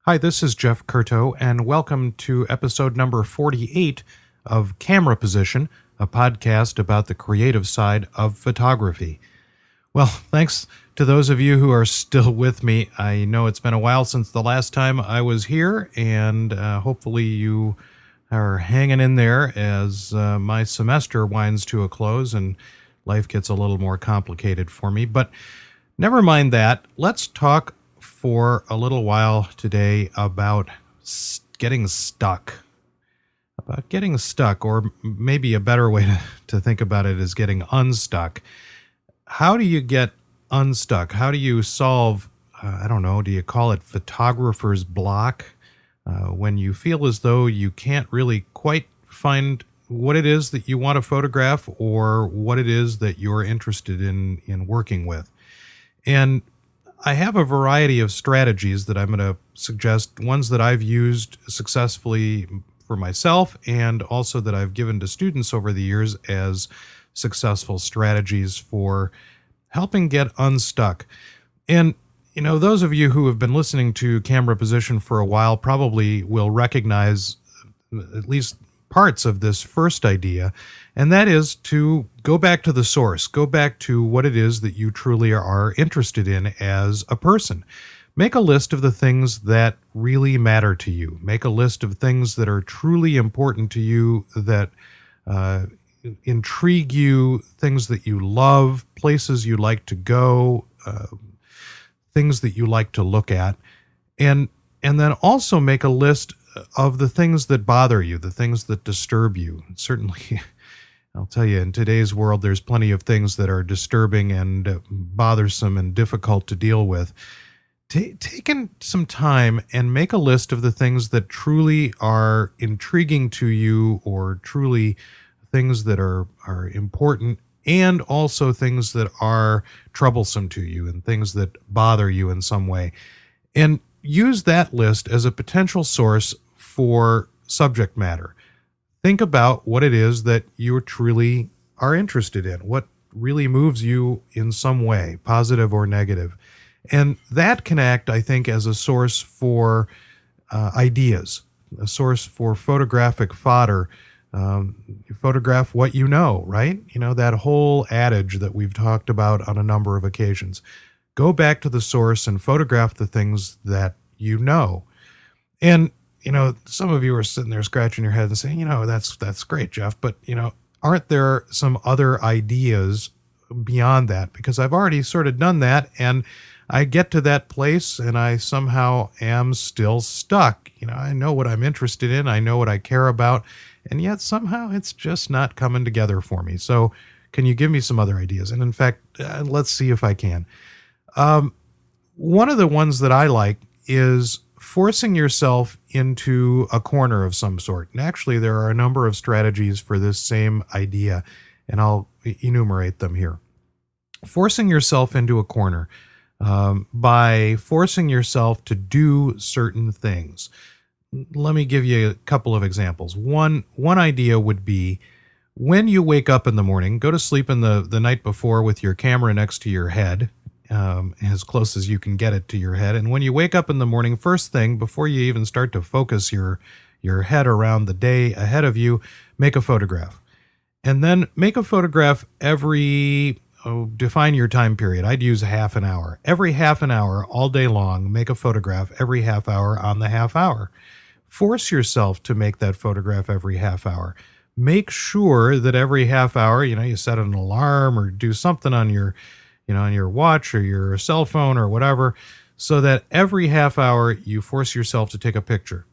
Hi, this is Jeff Curto, and welcome to episode number 48 of Camera Position, a podcast about the creative side of photography. Well, thanks to those of you who are still with me. I know it's been a while since the last time I was here, and hopefully you are hanging in there as my semester winds to a close and life gets a little more complicated for me. But never mind that. Let's talk for a little while today about getting stuck. About getting stuck, or maybe a better way to think about it is getting unstuck. How do you get unstuck? How do you solve, I don't know, do you call it photographer's block? When you feel as though you can't really quite find what it is that you want to photograph or what it is that you're interested in working with. And I have a variety of strategies that I'm going to suggest, ones that I've used successfully for myself and also that I've given to students over the years as successful strategies for helping get unstuck. And, you know, those of you who have been listening to Camera Position for a while probably will recognize at least parts of this first idea, and that is to go back to the source, go back to what it is that you truly are interested in as a person. Make a list of the things that really matter to you. Make a list of things that are truly important to you, that intrigue you, things that you love, places you like to go, things that you like to look at, and then also make a list of the things that bother you, the things that disturb you. Certainly, I'll tell you, in today's world, there's plenty of things that are disturbing and bothersome and difficult to deal with. Taking some time and make a list of the things that truly are intriguing to you, or truly things that are important, and also things that are troublesome to you and things that bother you in some way. And use that list as a potential source for subject matter. Think about what it is that you truly are interested in, what really moves you in some way, positive or negative. And that can act, I think, as a source for ideas, a source for photographic fodder. You photograph what you know, right? You know, that whole adage that we've talked about on a number of occasions. Go back to the source and photograph the things that you know. And, you know, some of you are sitting there scratching your head and saying, you know, that's great, Jeff, but, you know, aren't there some other ideas beyond that? Because I've already sort of done that, and I get to that place and I somehow am still stuck. You know, I know what I'm interested in, I know what I care about, and yet somehow it's just not coming together for me. So can you give me some other ideas? And in fact, let's see if I can. One of the ones that I like is forcing yourself into a corner of some sort. And actually, there are a number of strategies for this same idea, and I'll enumerate them here. Forcing yourself into a corner by forcing yourself to do certain things. Let me give you a couple of examples. One idea would be, when you wake up in the morning, go to sleep in the night before with your camera next to your head, as close as you can get it to your head. And when you wake up in the morning, first thing, before you even start to focus your head around the day ahead of you, make a photograph. And then make a photograph every, define your time period. I'd use half an hour. Every half an hour, all day long, make a photograph every half hour on the half hour. Force yourself to make that photograph every half hour. Make sure that every half hour, you know, you set an alarm or do something on your on your watch or your cell phone or whatever, so that every half hour you force yourself to take a picture.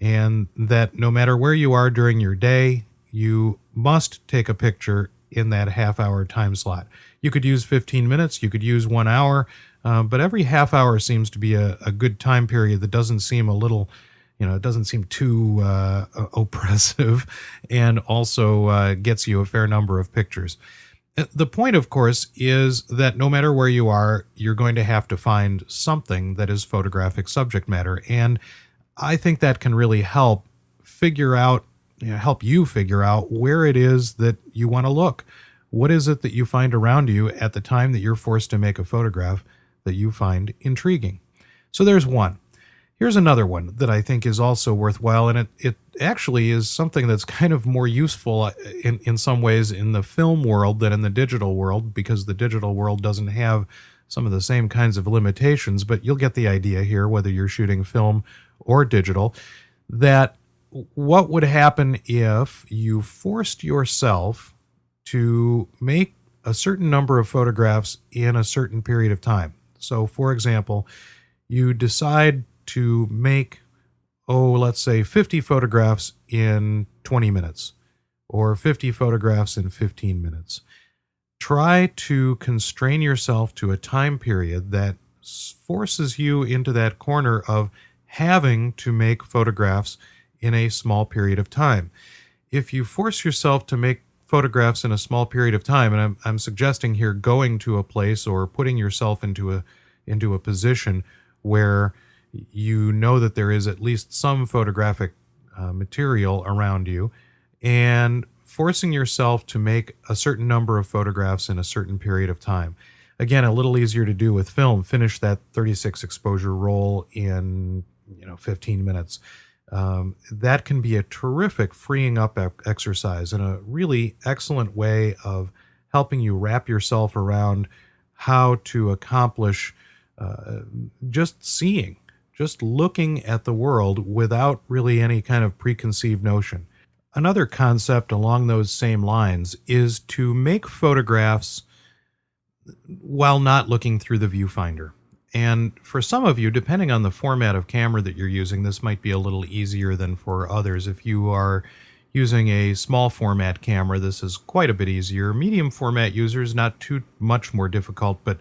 And that no matter where you are during your day, you must take a picture in that half hour time slot. You could use 15 minutes, you could use 1 hour, but every half hour seems to be a good time period that doesn't seem a little, you know, it doesn't seem too oppressive, and also gets you a fair number of pictures. The point, of course, is that no matter where you are, you're going to have to find something that is photographic subject matter. And I think that can really help help you figure out where it is that you want to look. What is it that you find around you at the time that you're forced to make a photograph that you find intriguing? So there's one. Here's another one that I think is also worthwhile, and it actually is something that's kind of more useful in some ways in the film world than in the digital world, because the digital world doesn't have some of the same kinds of limitations, but you'll get the idea here, whether you're shooting film or digital, that what would happen if you forced yourself to make a certain number of photographs in a certain period of time. So, for example, you decide to make, let's say 50 photographs in 20 minutes or 50 photographs in 15 minutes. Try to constrain yourself to a time period that forces you into that corner of having to make photographs in a small period of time. If you force yourself to make photographs in a small period of time, and I'm suggesting here going to a place or putting yourself into a position where you know that there is at least some photographic material around you, and forcing yourself to make a certain number of photographs in a certain period of time. Again, a little easier to do with film. Finish that 36 exposure roll in 15 minutes. That can be a terrific freeing up exercise and a really excellent way of helping you wrap yourself around how to accomplish just seeing, just looking at the world without really any kind of preconceived notion. Another concept along those same lines is to make photographs while not looking through the viewfinder. And for some of you, depending on the format of camera that you're using, this might be a little easier than for others. If you are using a small format camera, this is quite a bit easier. Medium format users, not too much more difficult, but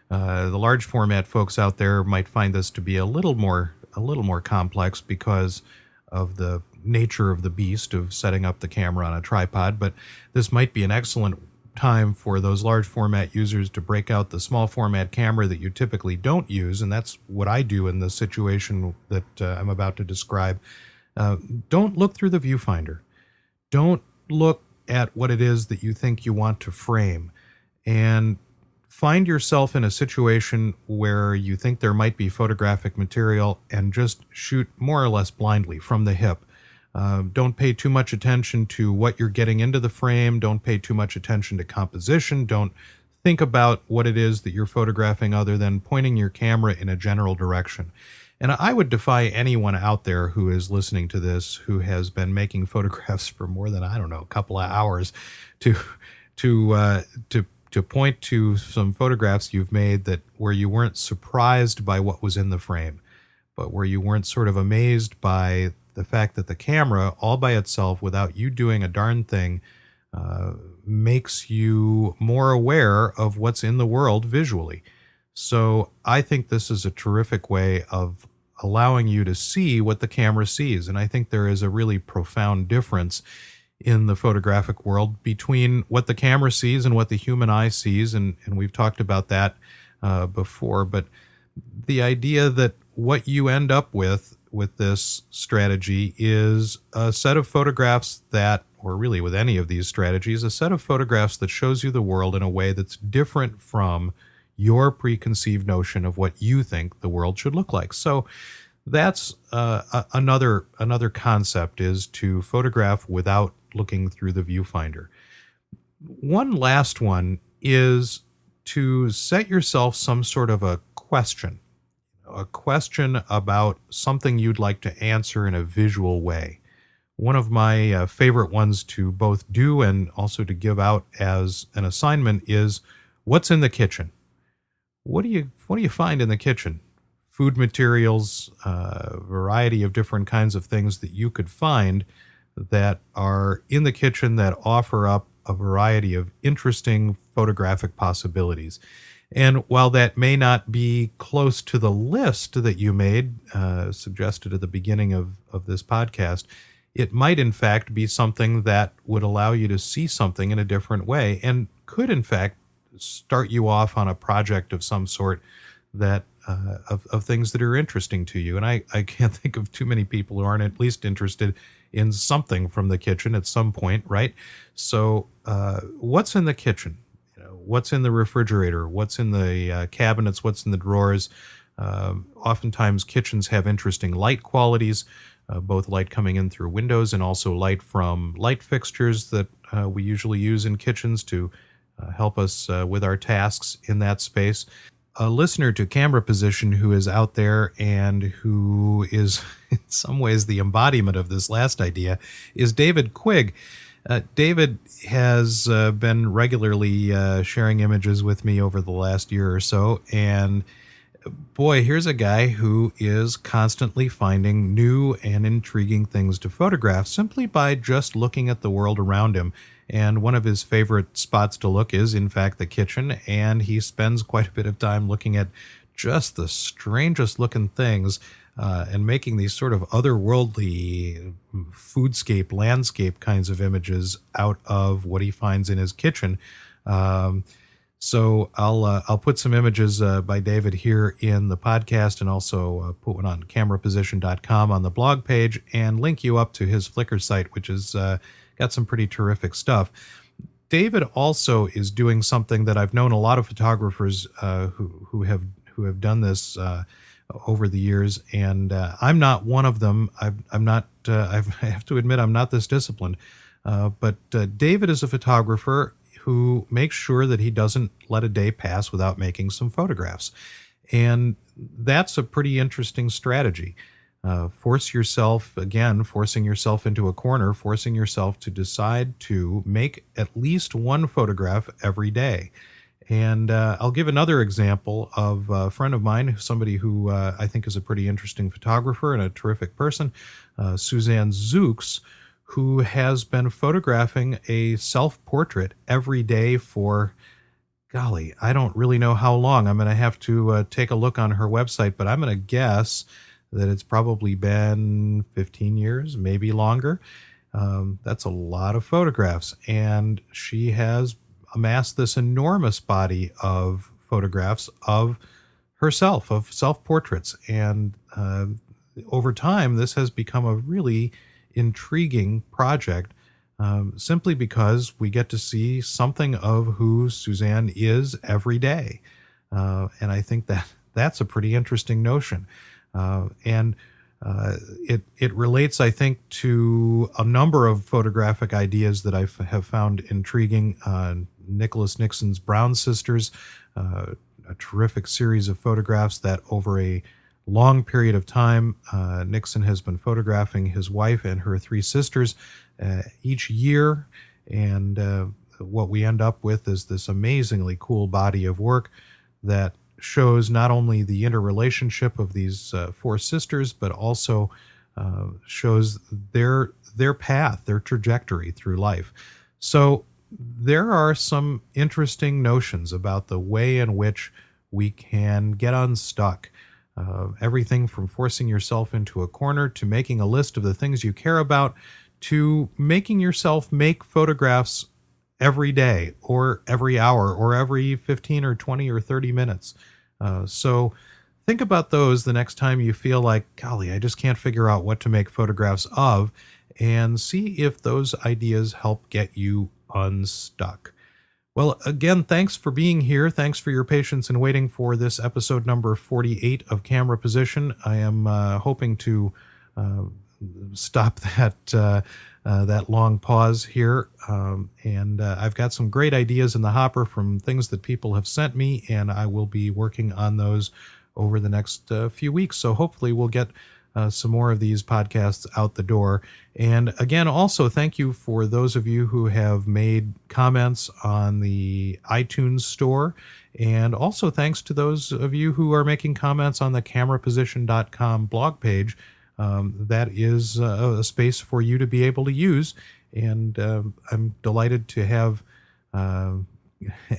the large format folks out there might find this to be a little more complex because of the nature of the beast of setting up the camera on a tripod. But this might be an excellent time for those large format users to break out the small format camera that you typically don't use, and that's what I do in the situation that I'm about to describe. Don't look through the viewfinder. Don't look at what it is that you think you want to frame, and find yourself in a situation where you think there might be photographic material and just shoot more or less blindly from the hip. Don't pay too much attention to what you're getting into the frame. Don't pay too much attention to composition. Don't think about what it is that you're photographing other than pointing your camera in a general direction. And I would defy anyone out there who is listening to this, who has been making photographs for more than, a couple of hours, to point to some photographs you've made that where you weren't surprised by what was in the frame, but where you weren't sort of amazed by the fact that the camera all by itself, without you doing a darn thing, makes you more aware of what's in the world visually. So I think this is a terrific way of allowing you to see what the camera sees. And I think there is a really profound difference in the photographic world between what the camera sees and what the human eye sees. And we've talked about that before. But the idea that what you end up with this strategy is a set of photographs that, or really with any of these strategies, a set of photographs that shows you the world in a way that's different from your preconceived notion of what you think the world should look like. So that's another concept, is to photograph without looking through the viewfinder. One last one is to set yourself some sort of a question about something you'd like to answer in a visual way. One of my favorite ones to both do and also to give out as an assignment is, what's in the kitchen? What do you find in the kitchen? Food materials, a variety of different kinds of things that you could find that are in the kitchen that offer up a variety of interesting photographic possibilities. And while that may not be close to the list that you made, suggested at the beginning of this podcast, it might in fact be something that would allow you to see something in a different way, and could in fact start you off on a project of some sort that of things that are interesting to you. And I can't think of too many people who aren't at least interested in something from the kitchen at some point, right? So what's in the kitchen? What's in the refrigerator? What's in the cabinets? What's in the drawers? Oftentimes, kitchens have interesting light qualities, both light coming in through windows and also light from light fixtures that we usually use in kitchens to help us with our tasks in that space. A listener to Camera Position who is out there and who is in some ways the embodiment of this last idea is David Quigg. David has been regularly sharing images with me over the last year or so, and boy, here's a guy who is constantly finding new and intriguing things to photograph simply by just looking at the world around him. And one of his favorite spots to look is, in fact, the kitchen. And he spends quite a bit of time looking at just the strangest looking things and making these sort of otherworldly foodscape, landscape kinds of images out of what he finds in his kitchen. So I'll put some images by David here in the podcast, and also put one on cameraposition.com on the blog page, and link you up to his Flickr site, which has got some pretty terrific stuff. David also is doing something that I've known a lot of photographers who have done this over the years, and I'm not one of them. I have to admit I'm not this disciplined, but David is a photographer who makes sure that he doesn't let a day pass without making some photographs. And that's a pretty interesting strategy. Forcing yourself into a corner, forcing yourself to decide to make at least one photograph every day. And I'll give another example of a friend of mine, somebody who I think is a pretty interesting photographer and a terrific person, Suzanne Szucs, who has been photographing a self-portrait every day for, golly, I don't really know how long. I'm going to have to take a look on her website, but I'm going to guess that it's probably been 15 years, maybe longer. That's a lot of photographs. And she has amassed this enormous body of photographs of herself, of self-portraits. And over time, this has become a really intriguing project, simply because we get to see something of who Suzanne is every day. And I think that that's a pretty interesting notion. And it relates, I think, to a number of photographic ideas that I have found intriguing. Nicholas Nixon's Brown Sisters, a terrific series of photographs that over a long period of time, Nixon has been photographing his wife and her three sisters each year. And what we end up with is this amazingly cool body of work that shows not only the interrelationship of these four sisters, but also shows their path, their trajectory through life. So there are some interesting notions about the way in which we can get unstuck. Everything from forcing yourself into a corner to making a list of the things you care about to making yourself make photographs every day or every hour or every 15 or 20 or 30 minutes. So think about those the next time you feel like, golly, I just can't figure out what to make photographs of, and see if those ideas help get you unstuck. Well, again, thanks for being here. Thanks for your patience in waiting for this episode number 48 of Camera Position. I am hoping to stop that long pause here. And I've got some great ideas in the hopper from things that people have sent me, and I will be working on those over the next few weeks. So hopefully we'll get some more of these podcasts out the door. And again, also thank you for those of you who have made comments on the iTunes store. And also thanks to those of you who are making comments on the cameraposition.com blog page. That is a space for you to be able to use. And I'm delighted to have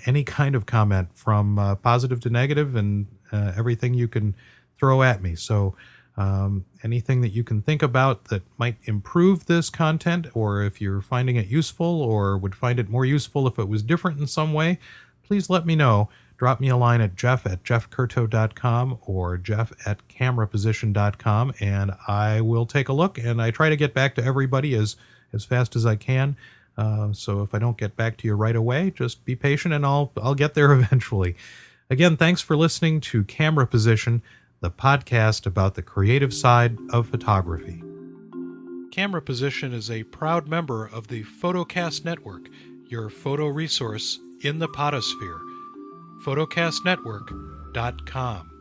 any kind of comment, from positive to negative, and everything you can throw at me. So anything that you can think about that might improve this content, or if you're finding it useful or would find it more useful if it was different in some way, please let me know. Drop me a line at jeff@jeffcurto.com or jeff@cameraposition.com, and I will take a look. And I try to get back to everybody as fast as I can. So if I don't get back to you right away, just be patient and I'll get there eventually. Again, thanks for listening to Camera Position. the podcast about the creative side of photography. Camera Position is a proud member of the Photocast Network, your photo resource in the potosphere. photocastnetwork.com